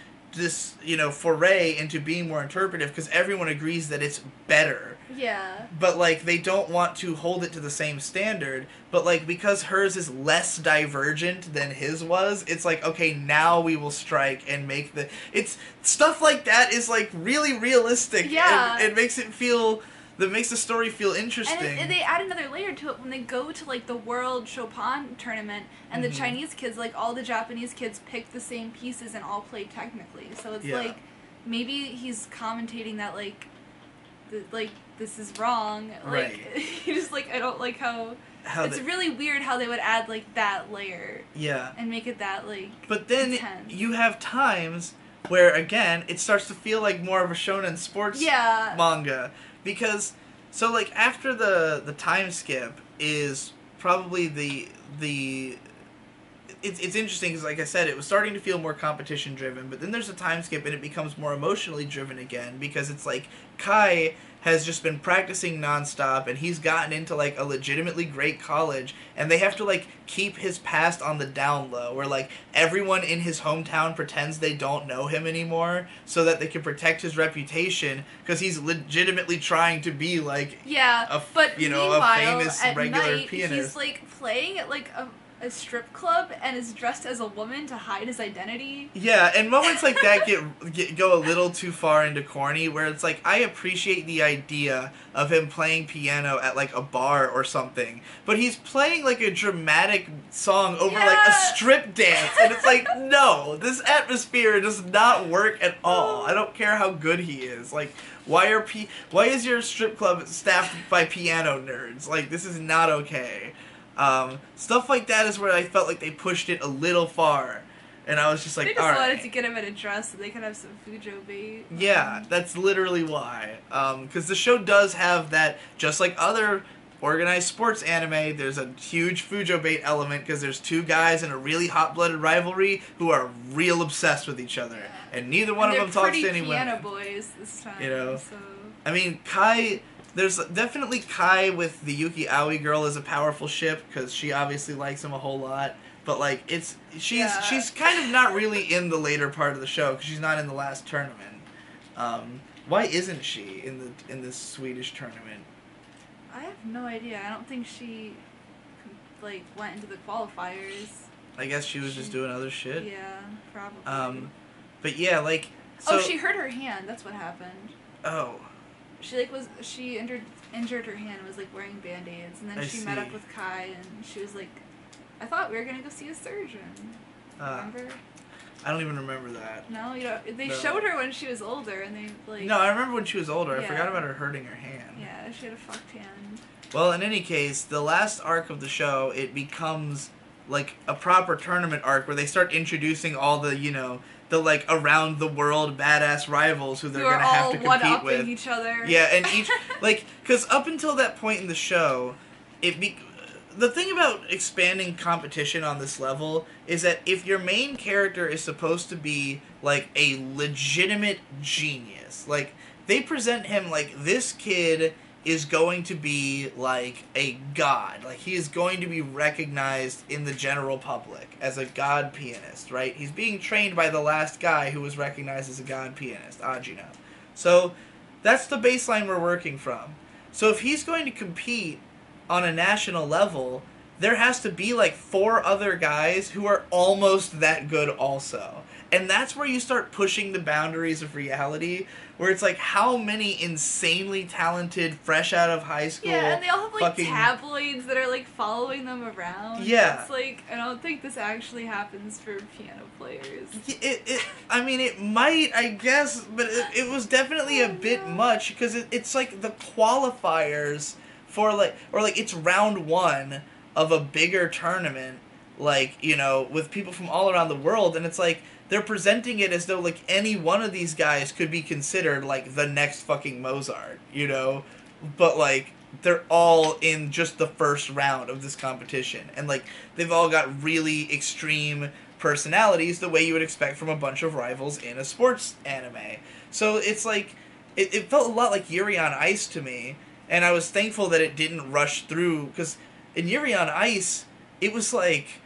you know, foray into being more interpretive, because everyone agrees that it's better. Yeah. But, like, they don't want to hold it to the same standard. But, like, because hers is less divergent than his was, it's like, okay, now we will strike and make the... It's... Stuff like that is, like, really realistic. Yeah. And it makes it feel... That makes the story feel interesting. And they add another layer to it when they go to, like, the World Chopin tournament, and the Chinese kids, like, all the Japanese kids pick the same pieces and all play technically. So it's, like, maybe he's commentating that, like, this is wrong. Like, he just, like, I don't like how it's really weird how they would add, like, that layer. Yeah. And make it that, like, but then intense. You have times where, again, it starts to feel like more of a shonen sports manga. Because, so, like, after the time skip is probably it's interesting because, like I said, it was starting to feel more competition driven, but then there's a time skip and it becomes more emotionally driven again, because it's like Kai has just been practicing nonstop and he's gotten into, like, a legitimately great college, and they have to, like, keep his past on the down low, where, like, everyone in his hometown pretends they don't know him anymore so that they can protect his reputation, because he's legitimately trying to be, like, a famous regular pianist. He's, like, playing at, like, a strip club and is dressed as a woman to hide his identity. Yeah, and moments like that go a little too far into corny, where it's like, I appreciate the idea of him playing piano at, like, a bar or something, but he's playing, like, a dramatic song over like a strip dance, and it's like, no, this atmosphere does not work at all. I don't care how good he is. Like, why is your strip club staffed by piano nerds? Like, this is not okay. Stuff like that is where I felt like they pushed it a little far, and I was just like, they just wanted to get him in a dress so they could have some Fujo bait. Yeah, that's literally why. Because the show does have that, just like other organized sports anime, there's a huge Fujo bait element, because there's two guys in a really hot-blooded rivalry who are real obsessed with each other. and neither one of them talks to any women. Piano boys this time. You know, so. I mean, Kai. There's definitely Kai with the Yuki Aoi girl is a powerful ship because she obviously likes him a whole lot. But like, she's kind of not really in the later part of the show because she's not in the last tournament. Why isn't she in this Swedish tournament? I have no idea. I don't think she like went into the qualifiers. I guess she was just doing other shit. Yeah, probably. But yeah, like. So, she hurt her hand. That's what happened. Oh. She injured her hand and was like wearing band-aids, and then she met up with Kai and she was like, I thought we were gonna go see a surgeon. Remember? I don't even remember that. No, they showed her when she was older, and they like. No, I remember when she was older. I forgot about her hurting her hand. Yeah, she had a fucked hand. Well, in any case, the last arc of the show, it becomes like a proper tournament arc where they start introducing all the the like around the world badass rivals who they're gonna have to compete with each other. Yeah, and each like because up until that point in the show, the thing about expanding competition on this level is that if your main character is supposed to be like a legitimate genius, like they present him like this kid is going to be like a god. Like he is going to be recognized in the general public as a god pianist, right? He's being trained by the last guy who was recognized as a god pianist, Ajino. So that's the baseline we're working from. So if he's going to compete on a national level, there has to be like 4 other guys who are almost that good also. And that's where you start pushing the boundaries of reality, where it's like how many insanely talented, fresh out of high school... Yeah, and they all have like tabloids that are like following them around. Yeah. It's like, I don't think this actually happens for piano players. I mean, it might, I guess, but it was definitely a bit much, because it's like the qualifiers for like, or like it's round 1 of a bigger tournament, like, with people from all around the world, and it's like, they're presenting it as though, like, any one of these guys could be considered, like, the next fucking Mozart, But, like, they're all in just the first round of this competition. And, like, they've all got really extreme personalities the way you would expect from a bunch of rivals in a sports anime. So it's like, it felt a lot like Yuri on Ice to me. And I was thankful that it didn't rush through, because in Yuri on Ice, it was like,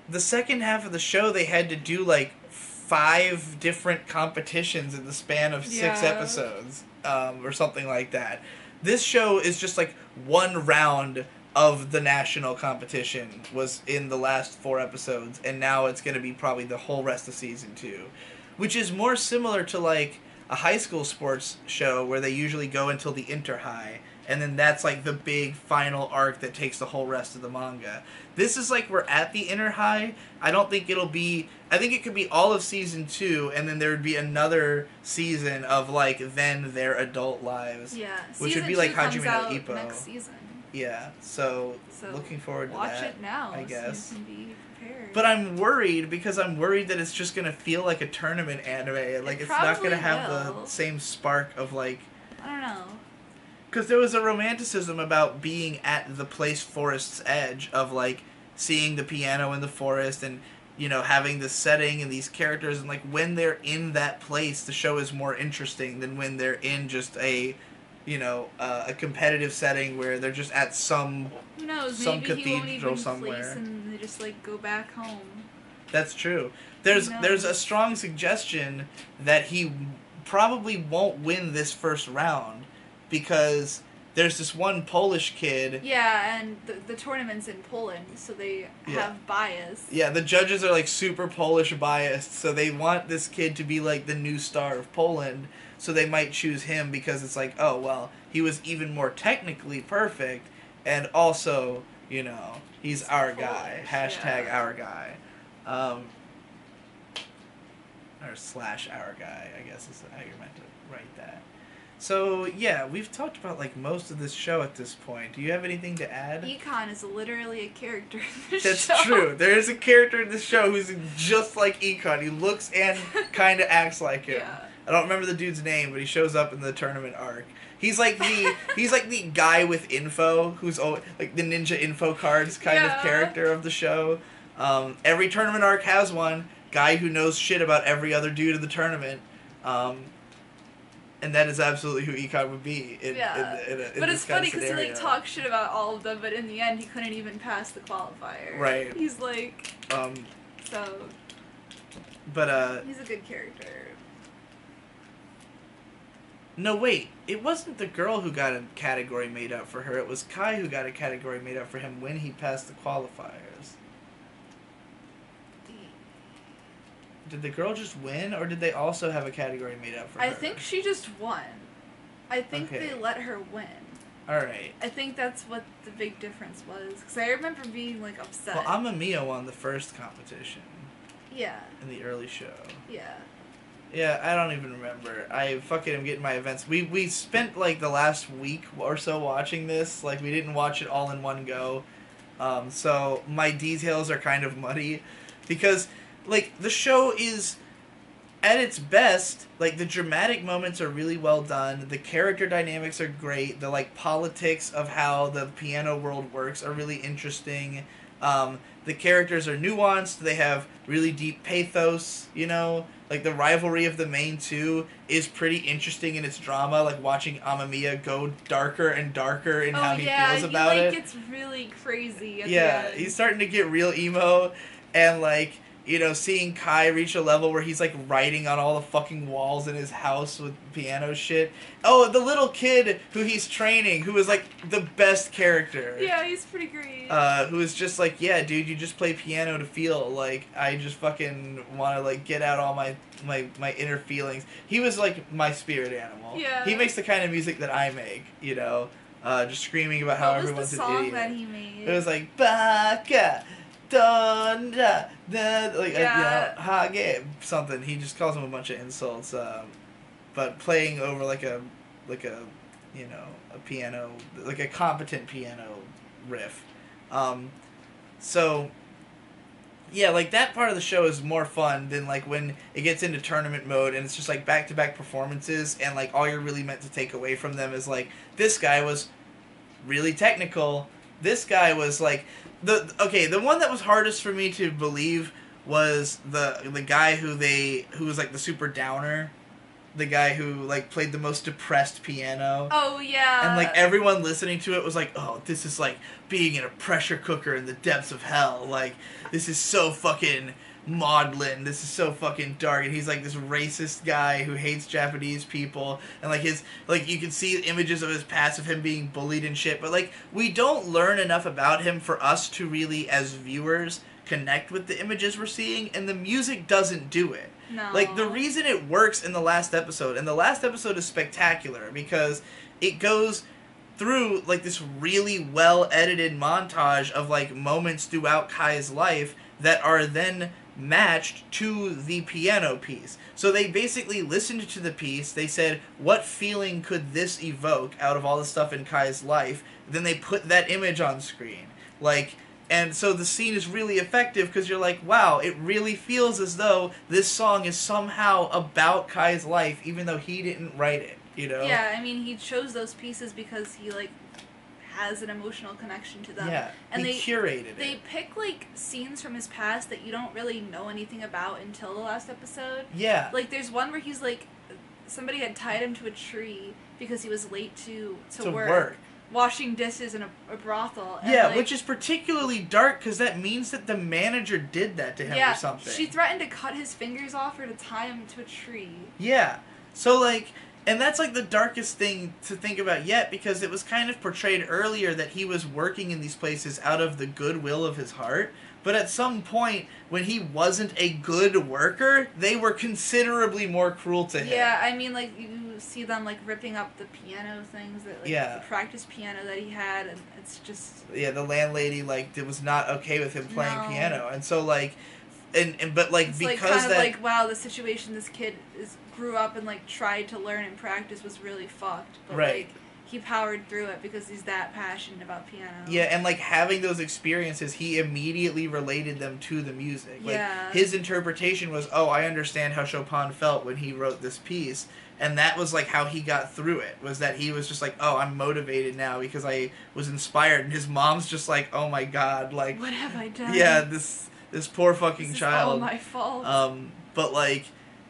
the second half of the show they had to do, like, 5 different competitions in the span of 6 episodes, or something like that. This show is just like 1 round of the national competition was in the last 4 episodes, and now it's going to be probably the whole rest of season 2, which is more similar to like a high school sports show where they usually go until the inter-high, and then that's like the big final arc that takes the whole rest of the manga. This is like we're at the inter-high. I don't think it'll be... I think it could be all of season 2, and then there would be another season of like then their adult lives. Yeah, which would be like Hajime no Ippo. Next season. Yeah, so looking forward to that. Watch it now, I guess. So you can be prepared. But I'm worried because I'm worried that it's just gonna feel like a tournament anime. Like it's not gonna have the same spark of like... I don't know. Because there was a romanticism about being at the place Forest's Edge, of like seeing the piano in the forest and having this setting and these characters, and like when they're in that place, the show is more interesting than when they're in just a competitive setting where they're just at some who knows, some maybe cathedral he won't even somewhere. place and they just like go back home. That's true. There's a strong suggestion that he probably won't win this first round because there's this one Polish kid. Yeah, and the tournament's in Poland, so they have bias. Yeah, the judges are like super Polish biased, so they want this kid to be like the new star of Poland, so they might choose him because it's like, oh, well, he was even more technically perfect, and also, he's our guy. Hashtag our guy. Or / our guy, I guess is how you're meant to write that. So, yeah, we've talked about, like, most of this show at this point. Do you have anything to add? Econ is literally a character in this That's show. That's true. There is a character in this show who's just like Econ. He looks and kind of acts like him. Yeah. I don't remember the dude's name, but he shows up in the tournament arc. He's like the guy with info, who's like the ninja info cards kind of character of the show. Every tournament arc has one. guy who knows shit about every other dude in the tournament. And that is absolutely who Econ would be in but it's funny because he like talks shit about all of them, but in the end he couldn't even pass the qualifier. Right. He's like But he's a good character. No, wait. It wasn't the girl who got a category made up for her. It was Kai who got a category made up for him when he passed the qualifiers. Did the girl just win, or did they also have a category made up for her? I think she just won. I think they let her win. Alright. I think that's what the big difference was. Because I remember being, like, upset. Well, Amamiya won the first competition. Yeah. In the early show. Yeah. Yeah, I don't even remember. I fucking am getting my events. We spent, like, the last week or so watching this. Like, we didn't watch it all in one go. So my details are kind of muddy. Because... like, the show is, at its best, like, the dramatic moments are really well done, the character dynamics are great, the, like, politics of how the piano world works are really interesting, the characters are nuanced, they have really deep pathos, you know, like, the rivalry of the main two is pretty interesting in its drama, like, watching Amamiya go darker and darker in how he feels about it. Yeah, he, like, gets really crazy at the end. He's starting to get real emo, and, like... you know, seeing Kai reach a level where he's, like, writing on all the fucking walls in his house with piano shit. Oh, the little kid who he's training, who is, like, the best character. Yeah, he's pretty great. Who is just like, yeah, dude, you just play piano to feel. Like, I just fucking want to, like, get out all my inner feelings. He was, like, my spirit animal. Yeah. He makes the kind of music that I make, you know? Just screaming about how everyone's an idiot. What was the song that he made? It was, like, Baka! Donda, like, you know, Hage, something. He just calls him a bunch of insults, but playing over like a, you know, a piano, like a competent piano riff. So, yeah, like that part of the show is more fun than like when it gets into tournament mode and it's just like back-to-back performances and like all you're really meant to take away from them is like, this guy was really technical, this guy was like, the one that was hardest for me to believe was the guy who was like the super downer, the guy who like played the most depressed piano. Oh yeah. And like everyone listening to it was like, oh, this is like being in a pressure cooker in the depths of hell. Like this is so fucking maudlin. This is so fucking dark. And he's like this racist guy who hates Japanese people. And like you can see images of his past of him being bullied and shit. But like we don't learn enough about him for us to really, as viewers, connect with the images we're seeing. And the music doesn't do it. No. Like the reason it works in the last episode, and the last episode is spectacular because it goes through like this really well edited montage of like moments throughout Kai's life that are then matched to the piano piece. So they basically listened to the piece, they said, what feeling could this evoke out of all the stuff in Kai's life? Then they put that image on screen. Like, and so the scene is really effective because you're like, wow, it really feels as though this song is somehow about Kai's life, even though he didn't write it, you know? Yeah, I mean, he chose those pieces because he, like, has an emotional connection to them. Yeah, and he curated it. They pick, like, scenes from his past that you don't really know anything about until the last episode. Yeah. Like, there's one where he's, like, somebody had tied him to a tree because he was late to work. Washing dishes in a brothel. And yeah, like, which is particularly dark because that means that the manager did that to him or something. She threatened to cut his fingers off or to tie him to a tree. Yeah. So, like, and that's, like, the darkest thing to think about yet because it was kind of portrayed earlier that he was working in these places out of the goodwill of his heart. But at some point, when he wasn't a good worker, they were considerably more cruel to him. Yeah, I mean, like, you see them, like, ripping up the piano things, that, like, the practice piano that he had, and it's just... Yeah, the landlady, like, was not okay with him playing piano. And so, like, but, like, it's because like, kind that... of like, wow, the situation this kid grew up and, like, tried to learn and practice was really fucked. But, like, he powered through it because he's that passionate about piano. Yeah, and, like, having those experiences, he immediately related them to the music. Like, his interpretation was, oh, I understand how Chopin felt when he wrote this piece. And that was, like, how he got through it, was that he was just like, oh, I'm motivated now because I was inspired. And his mom's just like, oh, my God, like... what have I done? Yeah, this This poor fucking child. All my fault. But like,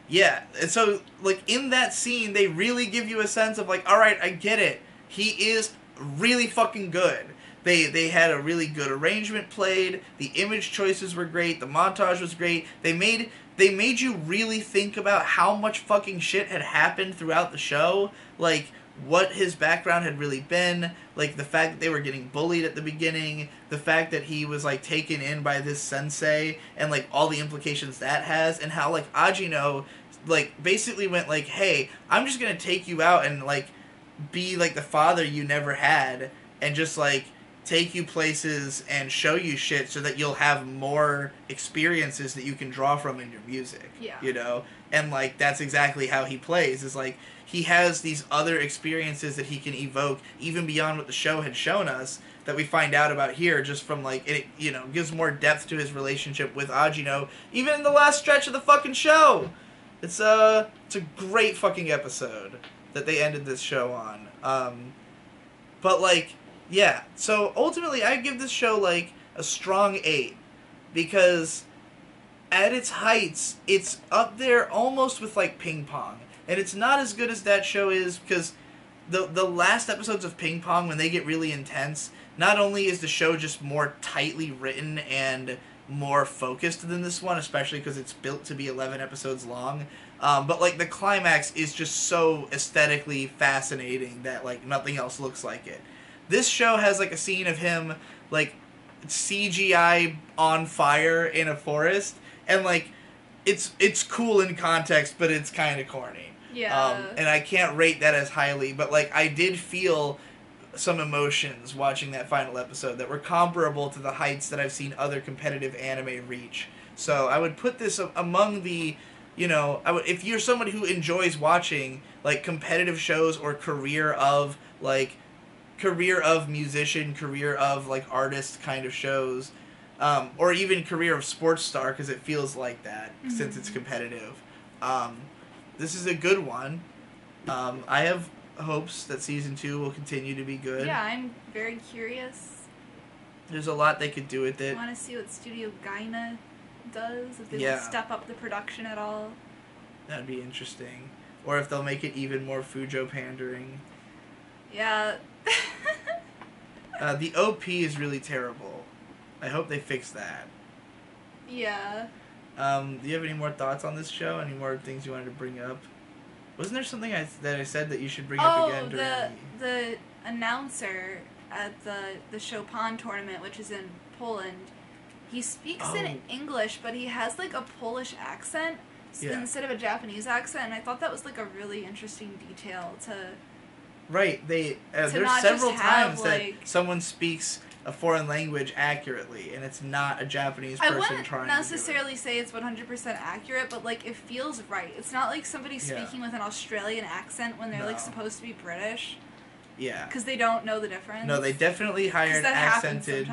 yeah. And so like in that scene, they really give you a sense of like, all right, I get it. He is really fucking good. They had a really good arrangement played. The image choices were great. The montage was great. They made you really think about how much fucking shit had happened throughout the show. Like, what his background had really been. Like, the fact that they were getting bullied at the beginning. The fact that he was, like, taken in by this sensei. And, like, all the implications that has. And how, like, Ajino, like, basically went, like, hey, I'm just gonna take you out and, like, be, like, the father you never had. And just, like, take you places and show you shit so that you'll have more experiences that you can draw from in your music. Yeah. You know? And, like, that's exactly how he plays. Is like, he has these other experiences that he can evoke, even beyond what the show had shown us, that we find out about here just from, like, it, you know, gives more depth to his relationship with Ajino, even in the last stretch of the fucking show. It's a great fucking episode that they ended this show on. But, like, yeah, so ultimately I give this show, like, a strong 8. Because at its heights, it's up there almost with, like, Ping Pong. And it's not as good as that show is, because the last episodes of Ping Pong, when they get really intense, not only is the show just more tightly written and more focused than this one, especially because it's built to be 11 episodes long, but, like, the climax is just so aesthetically fascinating that, like, nothing else looks like it. This show has, like, a scene of him, like, CGI on fire in a forest, and, like, it's cool in context, but it's kind of corny. Yeah. And I can't rate that as highly, but, like, I did feel some emotions watching that final episode that were comparable to the heights that I've seen other competitive anime reach. So I would put this among the, you know, if you're somebody who enjoys watching, like, competitive shows or career of musician, career of, like, artist kind of shows, or even career of sports star, because it feels like that, since it's competitive. This is a good one. I have hopes that season 2 will continue to be good. Yeah, I'm very curious. There's a lot they could do with it. I want to see what Studio Gaina does, if they will step up the production at all. That'd be interesting. Or if they'll make it even more Fujo pandering. Yeah. The OP is really terrible. I hope they fix that. Yeah. Do you have any more thoughts on this show? Any more things you wanted to bring up? Wasn't there something that I said that you should bring up again during the announcer at the Chopin tournament, which is in Poland, he speaks in English, but he has, like, a Polish accent instead of a Japanese accent, and I thought that was, like, a really interesting detail to... Right, there's several times that someone speaks a foreign language accurately, and it's not a Japanese person trying to do it. I wouldn't necessarily say it's 100% accurate, but, like, it feels right. It's not like somebody speaking with an Australian accent when they're, like, supposed to be British. Yeah. Because they don't know the difference. No, they definitely hired accented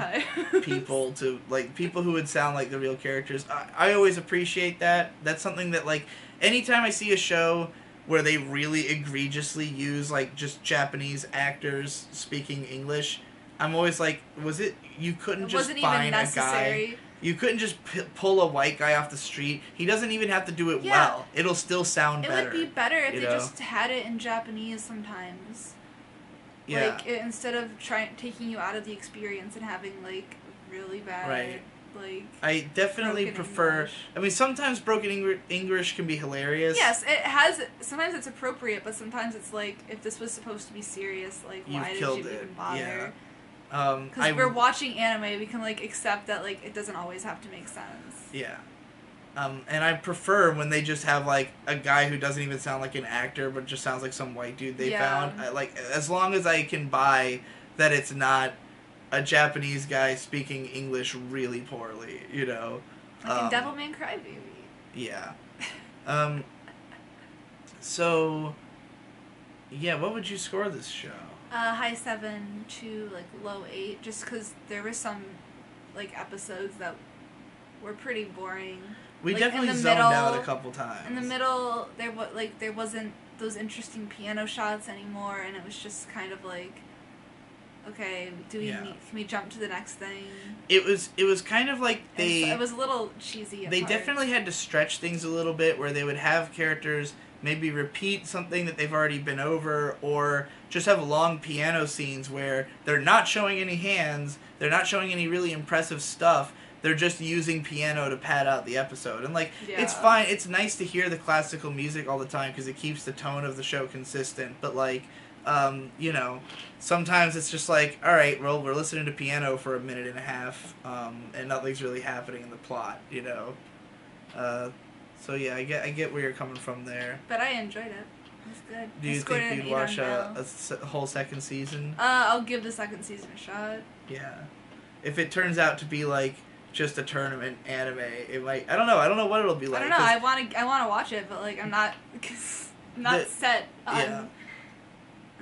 people to, like, people who would sound like the real characters. I always appreciate that. That's something that, like, anytime I see a show where they really egregiously use, like, just Japanese actors speaking English, I'm always like, you couldn't just find a guy. You couldn't just pull a white guy off the street. He doesn't even have to do it well. It'll still sound better. It would be better if they just had it in Japanese sometimes. Yeah. Like, instead of taking you out of the experience and having, like, really bad, like... I definitely prefer... English. I mean, sometimes broken English can be hilarious. Yes, it has... Sometimes it's appropriate, but sometimes it's like, if this was supposed to be serious, like, why did you even bother? Yeah. Because we're watching anime, we can, like, accept that, like, it doesn't always have to make sense. Yeah. And I prefer when they just have, like, a guy who doesn't even sound like an actor, but just sounds like some white dude they found. As long as I can buy that it's not a Japanese guy speaking English really poorly, you know. Like in Devilman Crybaby. Yeah. So, yeah, what would you score this show? High 7 to, like, low 8, just because there were some, like, episodes that were pretty boring. We definitely zoned out a couple times. In the middle, there wasn't those interesting piano shots anymore, and it was just kind of like, okay, can we jump to the next thing? It was kind of like it was a little cheesy. They definitely had to stretch things a little bit, where they would have characters maybe repeat something that they've already been over, or just have long piano scenes where they're not showing any hands, they're not showing any really impressive stuff, they're just using piano to pad out the episode. And, like, it's fine, it's nice to hear the classical music all the time because it keeps the tone of the show consistent, but, like, you know, sometimes it's just like, alright, well, we're listening to piano for a minute and a half, and nothing's really happening in the plot, you know? So yeah, I get where you're coming from there. But I enjoyed it. It was good. Do you think you'd watch a whole second season? I'll give the second season a shot. Yeah. If it turns out to be like just a tournament anime, it might. I don't know what it'll be like. I don't know. I want to watch it, but like I'm not set on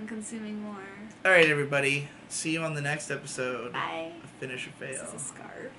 consuming more. All right, everybody. See you on the next episode. Bye. Finish or fail. This is a scarf.